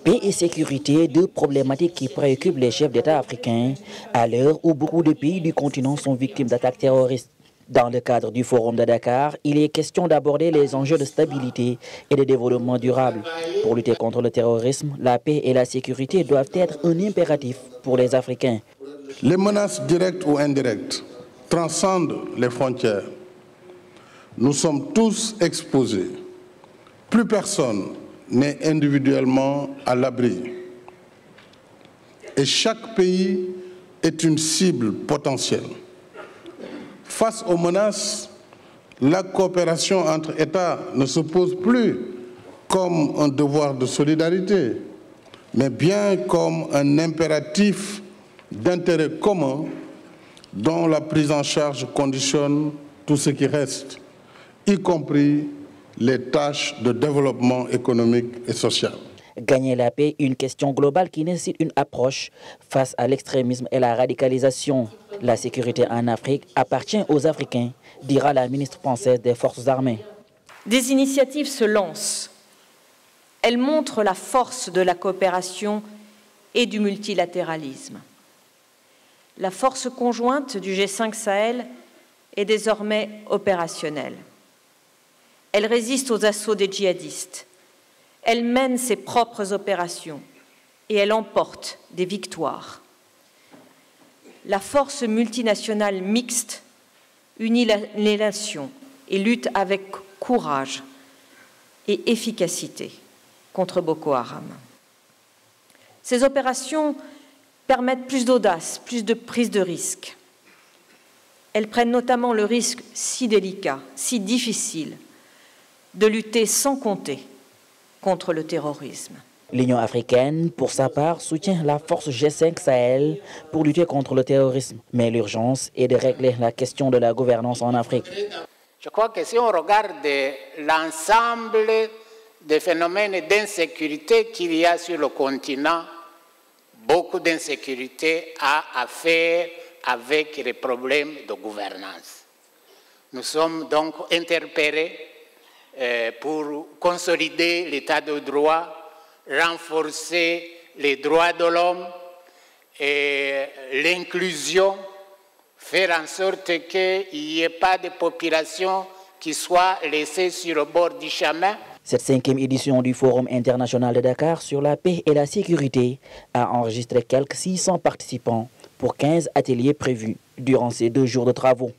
Paix et sécurité, deux problématiques qui préoccupent les chefs d'État africains à l'heure où beaucoup de pays du continent sont victimes d'attaques terroristes. Dans le cadre du Forum de Dakar, il est question d'aborder les enjeux de stabilité et de développement durable. Pour lutter contre le terrorisme, la paix et la sécurité doivent être un impératif pour les Africains. Les menaces directes ou indirectes transcendent les frontières. Nous sommes tous exposés. Plus personne n'est individuellement à l'abri. Et chaque pays est une cible potentielle. Face aux menaces, la coopération entre États ne se pose plus comme un devoir de solidarité, mais bien comme un impératif d'intérêt commun dont la prise en charge conditionne tout ce qui reste, y compris les tâches de développement économique et social. Gagner la paix, une question globale qui nécessite une approche face à l'extrémisme et la radicalisation. La sécurité en Afrique appartient aux Africains, dira la ministre française des Forces armées. Des initiatives se lancent. Elles montrent la force de la coopération et du multilatéralisme. La force conjointe du G5 Sahel est désormais opérationnelle. Elle résiste aux assauts des djihadistes. Elle mène ses propres opérations et elle emporte des victoires. La force multinationale mixte unit les nations et lutte avec courage et efficacité contre Boko Haram. Ces opérations permettent plus d'audace, plus de prise de risque. Elles prennent notamment le risque si délicat, si difficile, de lutter sans compter contre le terrorisme. L'Union africaine, pour sa part, soutient la force G5 Sahel pour lutter contre le terrorisme. Mais l'urgence est de régler la question de la gouvernance en Afrique. Je crois que si on regarde l'ensemble des phénomènes d'insécurité qu'il y a sur le continent, beaucoup d'insécurité a à faire avec les problèmes de gouvernance. Nous sommes donc interpellés pour consolider l'état de droit, renforcer les droits de l'homme et l'inclusion, faire en sorte qu'il n'y ait pas de population qui soit laissée sur le bord du chemin. Cette 5e édition du Forum international de Dakar sur la paix et la sécurité a enregistré quelques 600 participants pour 15 ateliers prévus durant ces 2 jours de travaux.